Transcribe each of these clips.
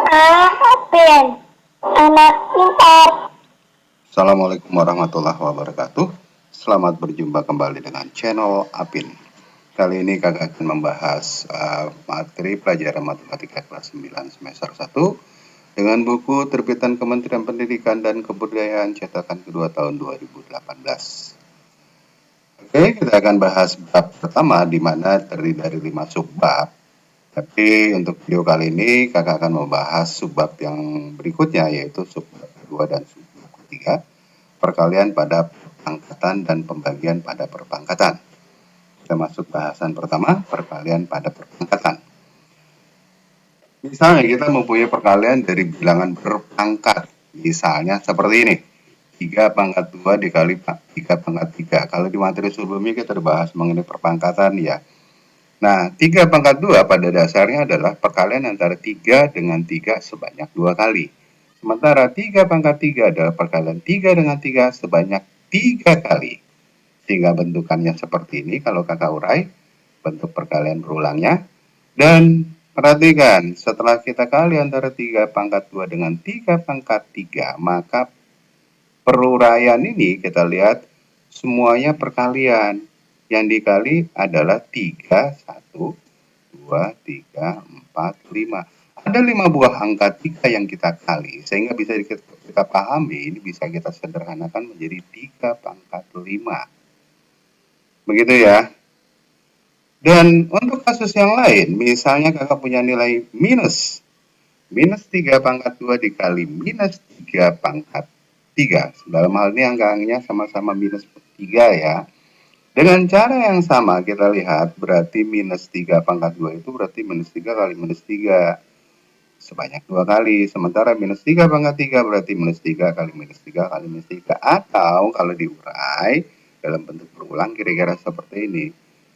Apin, anak pintar. Assalamualaikum warahmatullahi wabarakatuh. Selamat berjumpa kembali dengan channel Apin. Kali ini kakak akan membahas materi pelajaran matematika kelas 9 semester 1 dengan buku terbitan Kementerian Pendidikan dan Kebudayaan cetakan kedua tahun 2018. Oke, kita akan bahas bab pertama di mana terdiri dari 5 subbab. Tapi untuk video kali ini kakak akan membahas subbab yang berikutnya, yaitu subbab kedua dan subbab ketiga, perkalian pada perpangkatan dan pembagian pada perpangkatan. Kita masuk bahasan pertama, perkalian pada perpangkatan. Misalnya kita mempunyai perkalian dari bilangan berpangkat. Misalnya seperti ini. 3 pangkat 2 dikali 3 pangkat 3. Kalau di materi sebelumnya kita bahas mengenai perpangkatan ya. Nah, 3 pangkat 2 pada dasarnya adalah perkalian antara 3 dengan 3 sebanyak 2 kali. Sementara 3 pangkat 3 adalah perkalian 3 dengan 3 sebanyak 3 kali. Sehingga bentukannya seperti ini kalau kakak urai, bentuk perkalian berulangnya. Dan perhatikan, setelah kita kali antara 3 pangkat 2 dengan 3 pangkat 3, maka peruraian ini kita lihat semuanya perkalian. Yang dikali adalah 3, 1, 2, 3, 4, 5. Ada 5 buah angka 3 yang kita kali, sehingga bisa kita pahami, ini bisa kita sederhanakan menjadi 3 pangkat 5. Begitu ya. Dan untuk kasus yang lain, misalnya kakak punya nilai minus 3 pangkat 2 dikali minus 3 pangkat 3. Dalam hal ini angkanya sama-sama minus 3 ya. Dengan cara yang sama kita lihat berarti minus 3 pangkat 2 itu berarti minus 3 kali minus 3. Sebanyak 2 kali. Sementara minus 3 pangkat 3 berarti minus 3 kali minus 3 kali minus 3. Atau kalau diurai dalam bentuk berulang kira-kira seperti ini.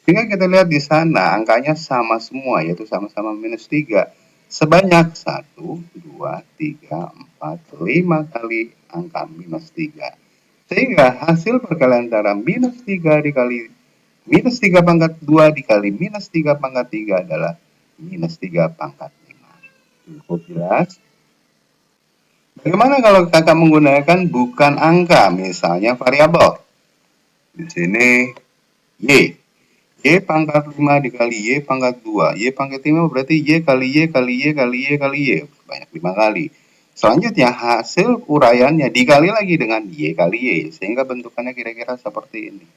Sehingga kita lihat di sana angkanya sama semua, yaitu sama-sama minus 3. Sebanyak 1, 2, 3, 4, 5 kali angka minus 3. Sehingga hasil perkalian antara minus 3 dikali minus 3 pangkat 2 dikali minus 3 pangkat 3 adalah minus 3 pangkat 5. Cukup jelas? Bagaimana kalau kakak menggunakan bukan angka, misalnya variabel? Di sini Y. Y pangkat 5 dikali Y pangkat 2. Y pangkat 5 berarti Y kali Y kali Y kali Y kali Y. Banyak 5 kali. Selanjutnya hasil uraiannya dikali lagi dengan Y kali Y. Sehingga bentukannya kira-kira seperti ini.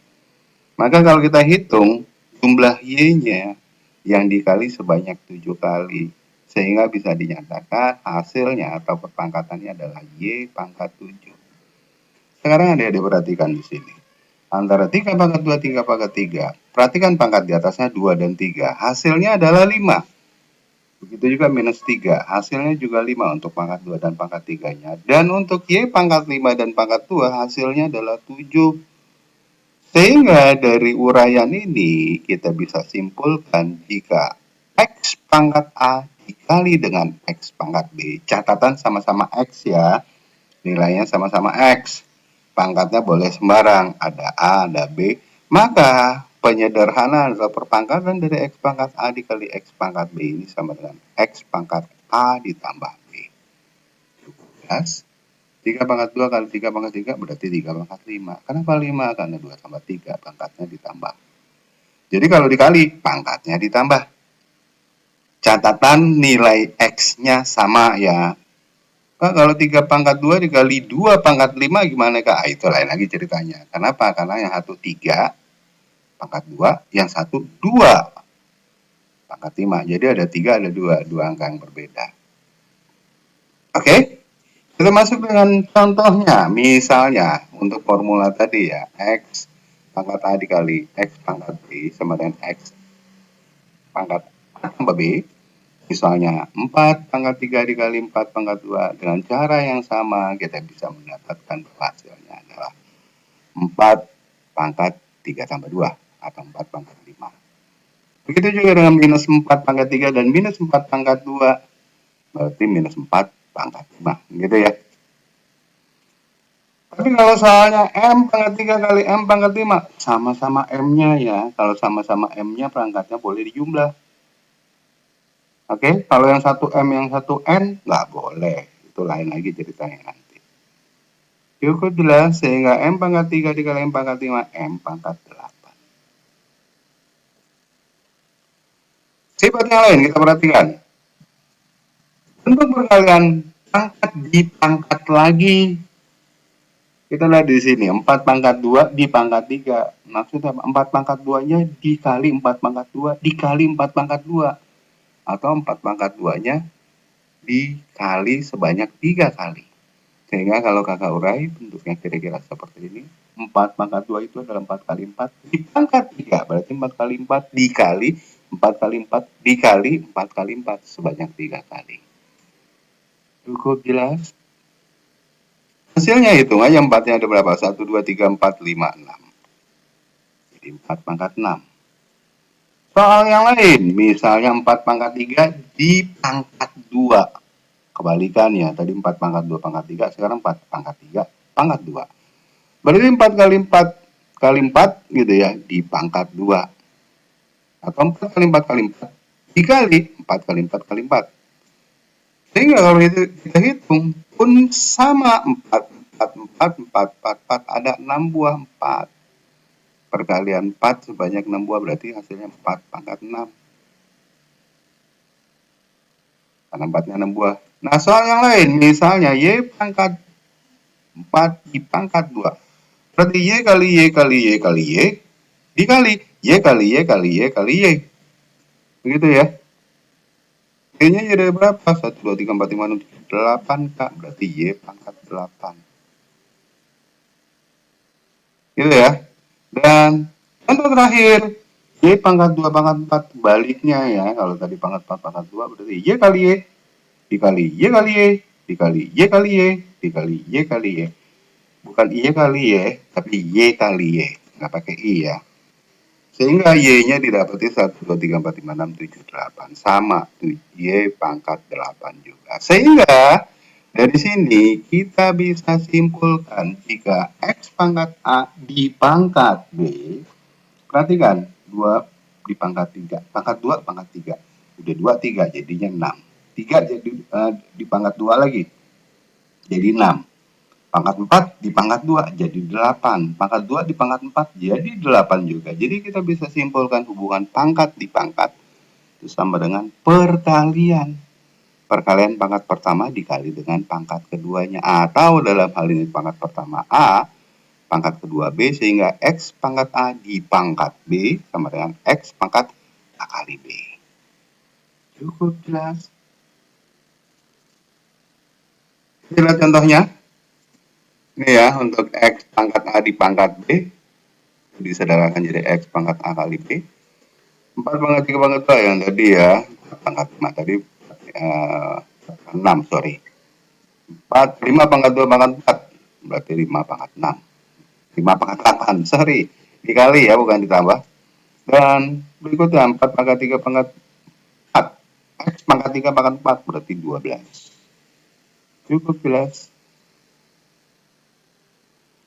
Maka kalau kita hitung jumlah Y-nya yang dikali sebanyak 7 kali. Sehingga bisa dinyatakan hasilnya atau perpangkatannya adalah Y pangkat 7. Sekarang ada diperhatikan di sini. Antara 3 pangkat 2, 3 pangkat 3. Perhatikan pangkat di atasnya 2 dan 3. Hasilnya adalah 5. Begitu juga minus 3. Hasilnya juga 5 untuk pangkat 2 dan pangkat 3-nya. Dan untuk Y pangkat 5 dan pangkat 2 hasilnya adalah 7. Sehingga dari uraian ini kita bisa simpulkan jika X pangkat A dikali dengan X pangkat B. Catatan sama-sama X ya. Nilainya sama-sama X. Pangkatnya boleh sembarang. Ada A, ada B. Maka penyederhanaan atau perpangkatan dari X pangkat A dikali X pangkat B ini sama dengan X pangkat A ditambah B. Cukup jelas? 3 pangkat 2 kali 3 pangkat 3 berarti 3 pangkat 5. Kenapa 5? Karena 2 tambah 3 pangkatnya ditambah. Jadi kalau dikali pangkatnya ditambah. Catatan nilai X-nya sama ya. Kak, kalau 3 pangkat 2 dikali 2 pangkat 5 gimana Kak? Itu lain lagi ceritanya. Kenapa? Karena yang satu 3 pangkat 2, yang satu 2 pangkat 5. Jadi ada 3, ada 2 angka yang berbeda. Oke? Kita masuk dengan contohnya. Misalnya, untuk formula tadi ya, X pangkat A dikali X pangkat B sama dengan X pangkat A tambah B. Misalnya 4 pangkat 3 dikali 4 pangkat 2. Dengan cara yang sama kita bisa mendapatkan hasilnya adalah 4 pangkat 3 tambah 2 atau 4 pangkat 5. Begitu juga dengan minus 4 pangkat 3 dan minus 4 pangkat 2. Berarti minus 4 pangkat 5. Gitu ya. Tapi kalau soalnya M pangkat 3 kali M pangkat 5. Sama-sama M-nya ya. Kalau sama-sama M-nya perangkatnya boleh dijumlah. Oke, kalau yang satu M, yang satu N, nggak boleh. Itu lain lagi ceritanya nanti. Cukup jelas, sehingga M pangkat 3 dikali M pangkat 5, M pangkat 8. Sifat yang lain kita perhatikan. Untuk perkalian pangkat dipangkat lagi. Kita lihat di sini, 4 pangkat 2 di pangkat 3. Maksudnya 4 pangkat 2-nya dikali 4 pangkat 2 dikali 4 pangkat 2. Atau 4 pangkat 2-nya dikali sebanyak 3 kali. Sehingga kalau kakak urai bentuknya kira-kira seperti ini. 4 pangkat 2 itu adalah 4 kali 4 dipangkat 3. Berarti 4 kali 4 dikali 4 kali 4 dikali 4 kali 4 sebanyak 3 kali. Cukup jelas? Hasilnya hitung aja 4-nya ada berapa? 1, 2, 3, 4, 5, 6. Jadi 4 pangkat 6. Soal yang lain, misalnya 4 pangkat 3 di pangkat 2. Kebalikannya, tadi 4 pangkat 2 pangkat 3, sekarang 4 pangkat 3 pangkat 2. Berarti 4 kali 4 kali 4 gitu ya, di pangkat 2. Atau 4 kali 4 kali 4 dikali 4 kali 4 kali 4. Sehingga kalau itu kita hitung pun sama 4, 4, 4, 4, 4, 4, ada 6 buah 4. Perkalian 4 sebanyak 6 buah berarti hasilnya 4 pangkat 6. Karena 4-nya 6 buah. Nah, soal yang lain, misalnya Y pangkat 4 di pangkat 2. Berarti Y kali Y kali Y kali Y dikali Y kali Y kali Y kali Y. Begitu ya. Y-nya jadi berapa? 1, 2, 3, 4, 5, 6, 7, 8, Kak. Berarti Y pangkat 8. Gitu ya. Dan contoh terakhir, Y pangkat 2 pangkat 4 baliknya ya. Kalau tadi pangkat 4 pangkat 2 berarti Y kali Y dikali Y kali Y dikali Y kali Y dikali Y kali Y. Bukan Y kali Y, tapi Y kali Y. Nggak pakai I ya. Sehingga Y-nya didapati 1, 2, 3, 4, 5, 6, 7, 8. Sama, Y pangkat 8 juga. Sehingga dari sini kita bisa simpulkan jika X pangkat A dipangkat B, perhatikan, 2 dipangkat 3, pangkat 2 pangkat 3. Udah 2, 3, jadinya 6. 3 jadi dipangkat 2 lagi, jadi 6. Pangkat 4 di pangkat 2 jadi 8. Pangkat 2 di pangkat 4 jadi 8 juga. Jadi kita bisa simpulkan hubungan pangkat di pangkat itu sama dengan perkalian. Perkalian pangkat pertama dikali dengan pangkat keduanya. Atau dalam hal ini pangkat pertama A, pangkat kedua B, sehingga X pangkat A di pangkat B sama dengan X pangkat A kali B. Cukup jelas. Lihat contohnya. Ini ya, untuk X pangkat A di pangkat B, disederhanakan jadi X pangkat A kali B. 4 pangkat 3 pangkat 2 yang tadi ya, pangkat 5 tadi, 6, sorry. 4, 5 pangkat 2 pangkat 4, berarti 5 pangkat 6. 5 pangkat 8, sorry. Dikali ya, bukan ditambah. Dan berikutnya 4 pangkat 3 pangkat 4. X pangkat 3 pangkat 4, berarti 12. Cukup jelas.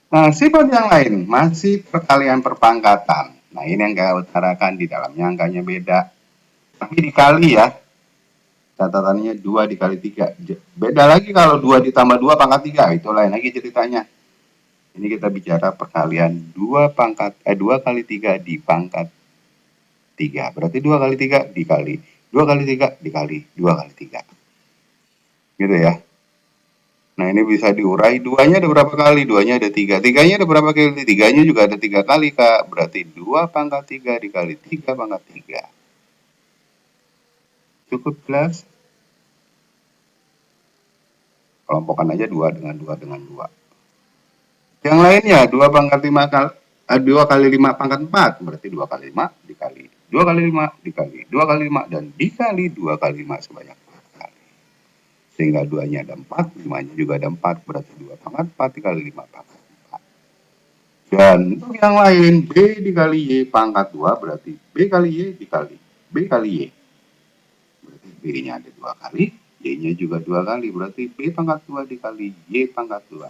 Nah, sifat yang lain masih perkalian perpangkatan. Nah, ini yang saya utarakan di dalamnya angkanya beda. Tapi dikali ya. Catatannya 2 dikali 3. Beda lagi kalau 2 ditambah 2 pangkat 3. Itu lain lagi ceritanya. Ini kita bicara perkalian 2 kali 3 di pangkat 3. Berarti 2 kali 3 dikali 2 kali 3 dikali 2 kali 3. Gitu ya. Nah, ini bisa diurai. 2-nya ada berapa kali? 2-nya ada 3. 3-nya ada berapa kali? 3-nya juga ada 3 kali, Kak. Berarti 2 pangkat 3 dikali 3 pangkat 3. Cukup jelas? Kelompokkan aja 2 dengan 2 dengan 2. Yang lainnya 2 pangkat 5 kali 2 kali 5 pangkat 4. Berarti 2 kali 5 dikali 2 kali 5 dikali 2 kali 5 dan dikali 2 kali 5 sebanyak 4 kali. Sehingga 2-nya ada 4, 5-nya juga ada 4. Berarti 2 pangkat 4 dikali 5 pangkat 4. Dan untuk yang lain, B dikali Y pangkat 2 berarti B kali Y dikali B kali Y. Berarti B-nya ada 2 kali, Y-nya juga 2 kali. Berarti B pangkat 2 dikali Y pangkat 2.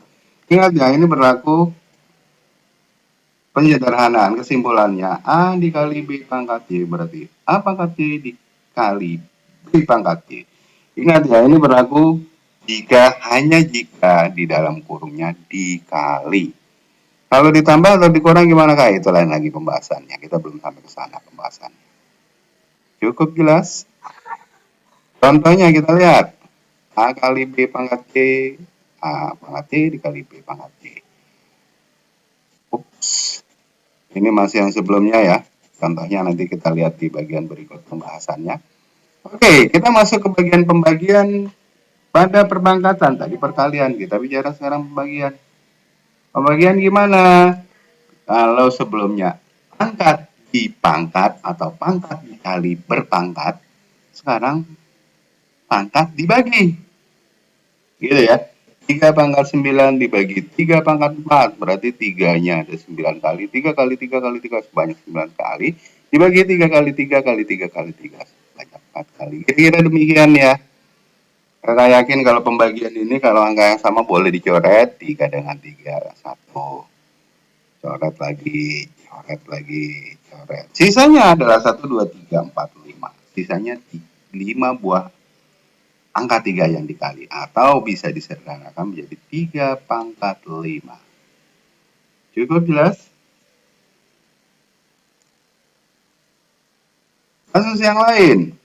Ingat ya, ini berlaku penyederhanaan. Kesimpulannya, A dikali B pangkat Y berarti A pangkat Y dikali B pangkat Y. Ingat ya, ini berlaku hanya jika di dalam kurungnya dikali. Kalau ditambah atau dikurang gimana Kak? Itu lain lagi pembahasannya. Kita belum sampai ke sana pembahasannya. Cukup jelas? Contohnya kita lihat. A kali B pangkat C. A pangkat C dikali B pangkat C. Ups. Ini masih yang sebelumnya ya. Contohnya nanti kita lihat di bagian berikut pembahasannya. Oke, kita masuk ke bagian pembagian pada perpangkatan. Tadi perkalian, kita bicara sekarang pembagian. Pembagian gimana? Kalau sebelumnya pangkat dipangkat atau pangkat dikali berpangkat, sekarang pangkat dibagi. Gitu ya. 3 pangkat 9 dibagi 3 pangkat 4, berarti 3-nya ada 9 kali. 3 kali 3 kali 3 sebanyak 9 kali. Dibagi 3 kali 3 kali 3 kali 3 sebanyak 4 kali. Kira-kira demikian ya. Kakak yakin kalau pembagian ini kalau angka yang sama boleh dicoret 3 dengan 3, 1. Coret lagi, coret. Sisanya adalah 1, 2, 3, 4, 5. Sisanya 5 buah angka 3 yang dikali. Atau bisa disederhanakan menjadi 3 pangkat 5. Cukup jelas? Kasus yang lain.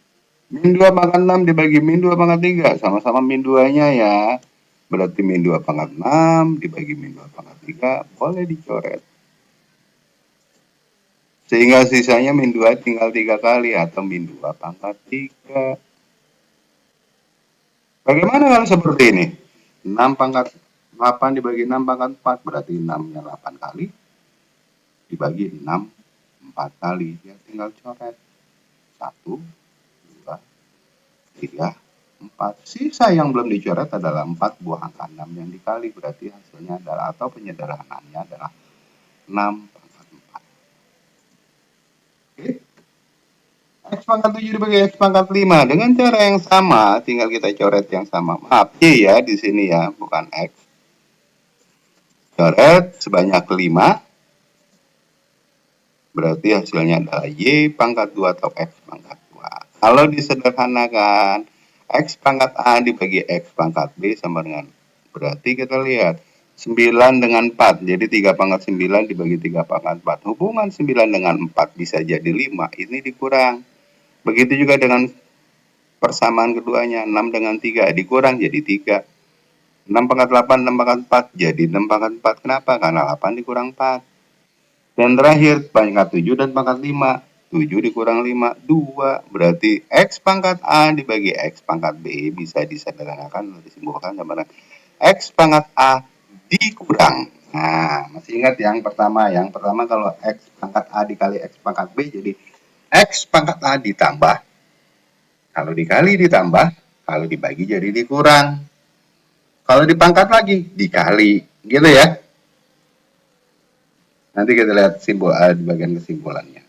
Min 2 pangkat 6 dibagi min 2 pangkat 3. Sama-sama min 2-nya ya. Berarti min 2 pangkat 6 dibagi min 2 pangkat 3. Boleh dicoret. Sehingga sisanya min 2 tinggal 3 kali atau min 2 pangkat 3. Bagaimana kalau seperti ini? 6 pangkat 8 dibagi 6 pangkat 4 berarti 6-nya 8 kali. Dibagi 6 4 kali. Ya tinggal coret. 1, 2, 3, 4. Sisa yang belum dicoret adalah 4 buah angka 6 yang dikali. Berarti hasilnya adalah atau penyederhanaannya adalah 6 pangkat 4. Oke. X pangkat 7 dibagi X pangkat 5. Dengan cara yang sama, tinggal kita coret yang sama. Maaf, Y ya di sini ya, bukan X. Coret sebanyak 5. Berarti hasilnya adalah Y pangkat 2 atau X pangkat 2. Kalau disederhanakan, X pangkat A dibagi X pangkat B sama dengan, berarti kita lihat, 9 dengan 4. Jadi 3 pangkat 9 dibagi 3 pangkat 4. Hubungan 9 dengan 4 bisa jadi 5. Ini dikurang. Begitu juga dengan persamaan keduanya. 6 dengan 3 dikurang jadi 3. 6 pangkat 8, 6 pangkat 4 jadi 6 pangkat 4. Kenapa? Karena 8 dikurang 4. Dan terakhir pangkat 7 dan pangkat 5. 7 dikurang 5, 2. Berarti X pangkat A dibagi X pangkat B bisa disederhanakan atau disimbolkan sama dengan X pangkat A dikurang. Nah, masih ingat yang pertama? Yang pertama kalau X pangkat A dikali X pangkat B jadi X pangkat A ditambah. Kalau dikali ditambah, kalau dibagi jadi dikurang. Kalau dipangkat lagi, dikali. Gitu ya. Nanti kita lihat simbol A di bagian kesimpulannya.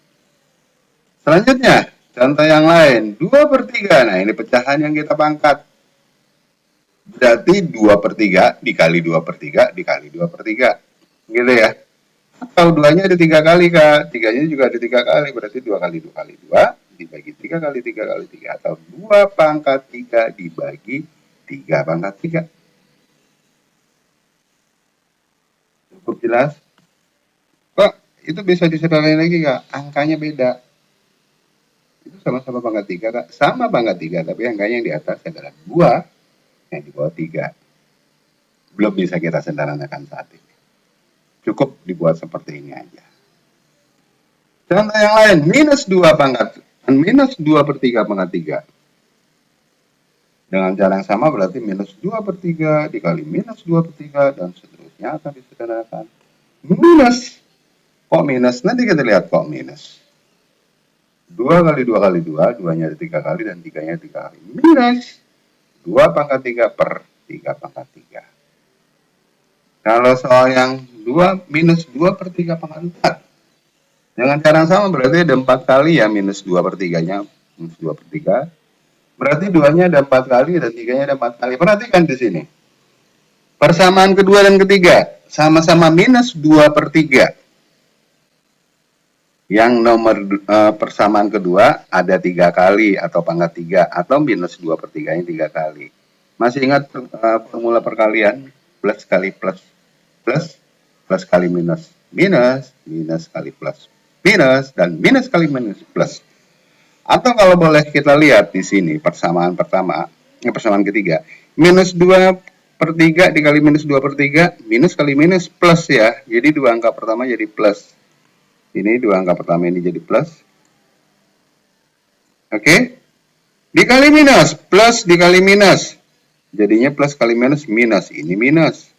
Selanjutnya, contoh yang lain. 2/3. Nah, ini pecahan yang kita pangkat. Berarti 2/3 dikali 2/3 dikali 2/3. Gitu ya. Atau 2-nya ada 3 kali, Kak. 3-nya juga ada 3 kali. Berarti 2 kali 2 kali 2 dibagi 3 kali 3 kali 3. Atau 2 pangkat 3 dibagi 3 pangkat 3. Cukup jelas? Kok itu bisa disederhanakan lagi, Kak? Angkanya beda. Itu sama-sama pangkat 3, Kak. Sama pangkat 3, tapi angkanya yang di atas adalah 2, yang di bawah 3. Belum bisa kita sederhanakan saat ini. Cukup dibuat seperti ini aja. Contoh yang lain, minus 2 pangkat, minus 2/3 pangkat 3. Dengan cara yang sama berarti minus 2/3 dikali minus 2/3 dan seterusnya akan disederhanakan. Minus. Kok minus? Nanti kita lihat kok minus. 2 kali 2 kali 2, 2-nya ada 3 kali dan 3-nya 3 kali. Minus 2 pangkat 3 per 3 pangkat 3. Kalau soal yang 2 minus 2/3 pangkat 4. Dengan cara yang sama berarti ada 4 kali ya minus 2/3-nya. Minus 2/3. Berarti 2-nya ada 4 kali dan 3-nya ada 4 kali. Perhatikan di sini. Persamaan kedua dan ketiga sama-sama minus 2/3. Yang nomor persamaan kedua ada 3 kali atau pangkat 3 atau minus 2/3-nya 3 kali. Masih ingat formula perkalian? Plus kali plus, plus, plus kali minus, minus, minus kali plus, minus, dan minus kali minus plus. Atau kalau boleh kita lihat di sini persamaan pertama, persamaan ketiga, minus 2/3 dikali minus 2/3, minus kali minus plus ya. Jadi dua angka pertama jadi plus. Ini dua angka pertama ini jadi plus. Oke? Dikali minus, plus dikali minus. Jadinya plus kali minus, minus. Ini minus.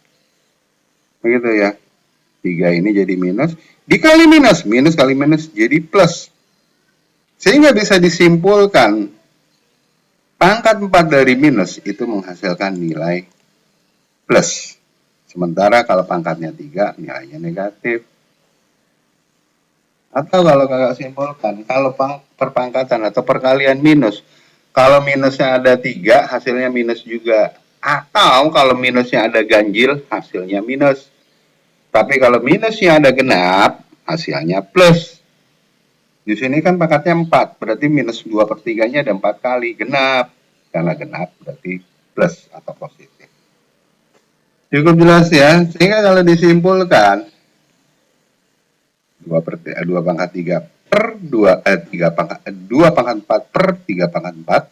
Begitu ya. 3 ini jadi minus. Dikali minus, minus kali minus jadi plus. Sehingga bisa disimpulkan pangkat 4 dari minus itu menghasilkan nilai plus. Sementara kalau pangkatnya 3, nilainya negatif. Atau kalau kakak simpulkan, kalau perpangkatan atau perkalian minus, kalau minusnya ada 3, hasilnya minus juga. Atau kalau minusnya ada ganjil, hasilnya minus. Tapi kalau minusnya ada genap, hasilnya plus. Di sini kan pangkatnya 4, berarti minus 2/3-nya ada 4 kali, genap. Karena genap berarti plus atau positif. Cukup jelas ya, sehingga kalau disimpulkan, 2 pangkat 3 per 2 pangkat 4 per 3 pangkat 4,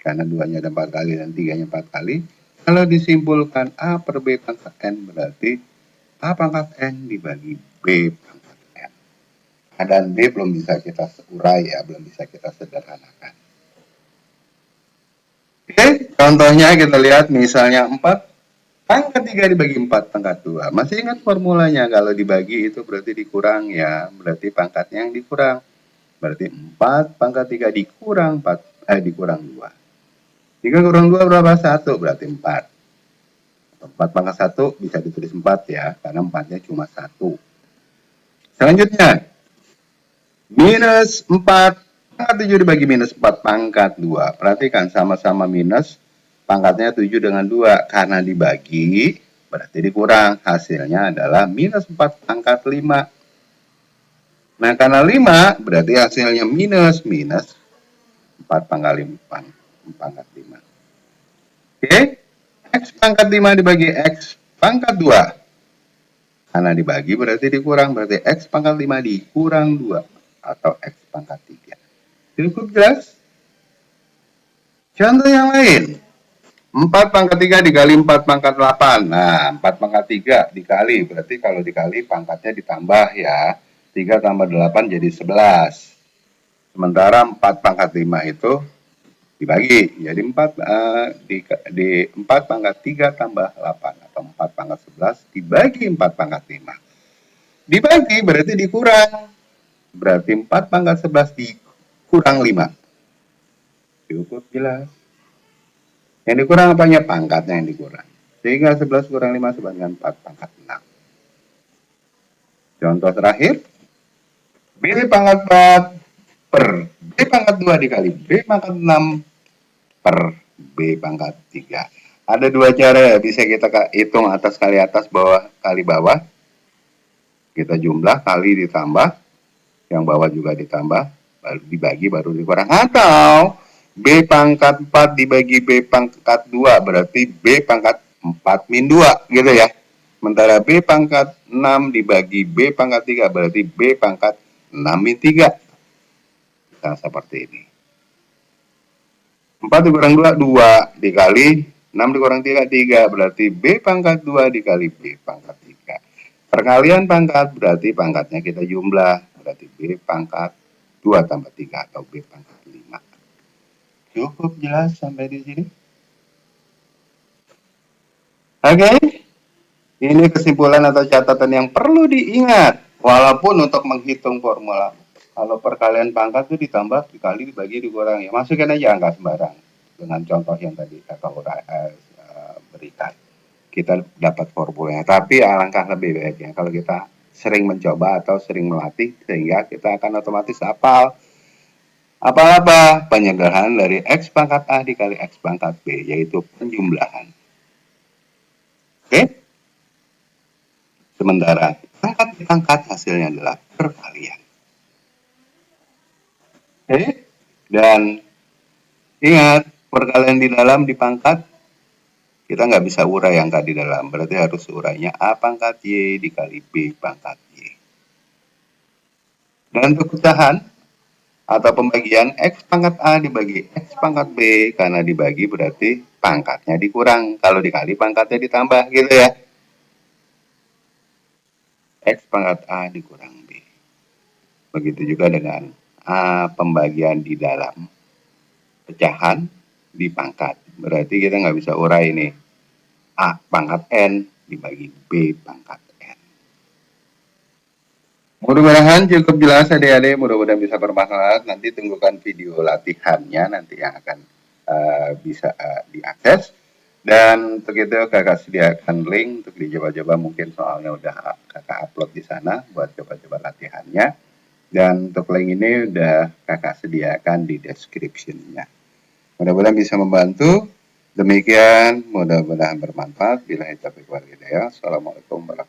karena 2-nya ada 4 kali dan 3-nya 4 kali. Kalau disimpulkan A per B pangkat N berarti A pangkat N dibagi B pangkat N. A dan B belum bisa kita urai ya, belum bisa kita sederhanakan. Oke, contohnya kita lihat misalnya 4 pangkat 3 dibagi 4 pangkat 2. Masih ingat formulanya, kalau dibagi itu berarti dikurang ya, berarti pangkatnya yang dikurang. Berarti 4 pangkat 3 dikurang 2. 3 kurang 2 berapa? 1, berarti 4. 4 pangkat 1 bisa ditulis 4 ya, karena 4-nya cuma 1. Selanjutnya, minus 4 pangkat 7 dibagi minus 4 pangkat 2. Perhatikan sama-sama minus, pangkatnya 7 dengan 2. Karena dibagi, berarti dikurang. Hasilnya adalah minus 4 pangkat 5. Nah, karena 5, berarti hasilnya minus 4 pangkat 5. Oke? X pangkat 5 dibagi X pangkat 2. Karena dibagi berarti dikurang. Berarti X pangkat 5 dikurang 2. Atau X pangkat 3. Cukup jelas? Contoh yang lain. 4 pangkat 3 dikali 4 pangkat 8. Nah, 4 pangkat 3 dikali. Berarti kalau dikali pangkatnya ditambah ya. 3 tambah 8 jadi 11. Sementara 4 pangkat 5 itu dibagi. Jadi 4 pangkat 3 tambah 8. Atau 4 pangkat 11 dibagi 4 pangkat 5. Dibagi berarti dikurang. Berarti 4 pangkat 11 dikurang 5. Cukup jelas. Yang dikurang apanya? Pangkatnya yang dikurang. Sehingga 11 kurang 5 sama dengan 4 pangkat 6. Contoh terakhir. B pangkat 4 per B pangkat 2 dikali B pangkat 6 per B pangkat 3. Ada dua cara ya, bisa kita hitung atas kali atas, bawah kali bawah. Kita jumlah kali ditambah, yang bawah juga ditambah, baru dibagi, baru dikurang. Atau B pangkat 4 dibagi B pangkat 2, berarti B pangkat 4 min 2, gitu ya. Sementara B pangkat 6 dibagi B pangkat 3, berarti B pangkat 6 min 3. Nah, seperti ini. 4 dikurang 2, 2 dikali 6 dikurang 3, 3. Berarti B pangkat 2 dikali B pangkat 3. Perkalian pangkat berarti pangkatnya kita jumlah. Berarti B pangkat 2 tambah 3 atau B pangkat 5. Cukup jelas sampai di sini? Oke. Ini kesimpulan atau catatan yang perlu diingat. Walaupun untuk menghitung formula, kalau perkalian pangkat itu ditambah, dikali, dibagi, dikurangi. Masukkan aja angka sembarang. Dengan contoh yang tadi kakak berikan. Kita dapat formulanya. Tapi alangkah lebih baiknya kalau kita sering mencoba atau sering melatih, sehingga kita akan otomatis hafal. Apa-apa? Penyederhanaan dari X pangkat A dikali X pangkat B, yaitu penjumlahan. Oke? Sementara pangkat hasilnya adalah perkalian. Oke? Dan ingat, perkalian di dalam dipangkat, kita nggak bisa urai angka di dalam. Berarti harus urainya A pangkat Y dikali B pangkat Y. Dan untuk pecahan atau pembagian X pangkat A dibagi X pangkat B, karena dibagi berarti pangkatnya dikurang. Kalau dikali pangkatnya ditambah gitu ya. X pangkat A dikurang B. Begitu juga dengan A pembagian di dalam pecahan dipangkat. Berarti kita nggak bisa urai nih. A pangkat N dibagi B pangkat N. Mudah-mudahan cukup jelas adik-adik, mudah-mudahan bisa bermanfaat. Nanti tunggukan video latihannya nanti yang akan bisa diakses. Dan untuk itu kakak sediakan link untuk dicoba-coba, mungkin soalnya udah kakak upload di sana buat coba-coba latihannya. Dan untuk link ini udah kakak sediakan di description-nya. Mudah-mudahan bisa membantu. Demikian, mudah-mudahan bermanfaat. Bila itu wal hidayah. Assalamualaikum warahmatullahi wabarakatuh.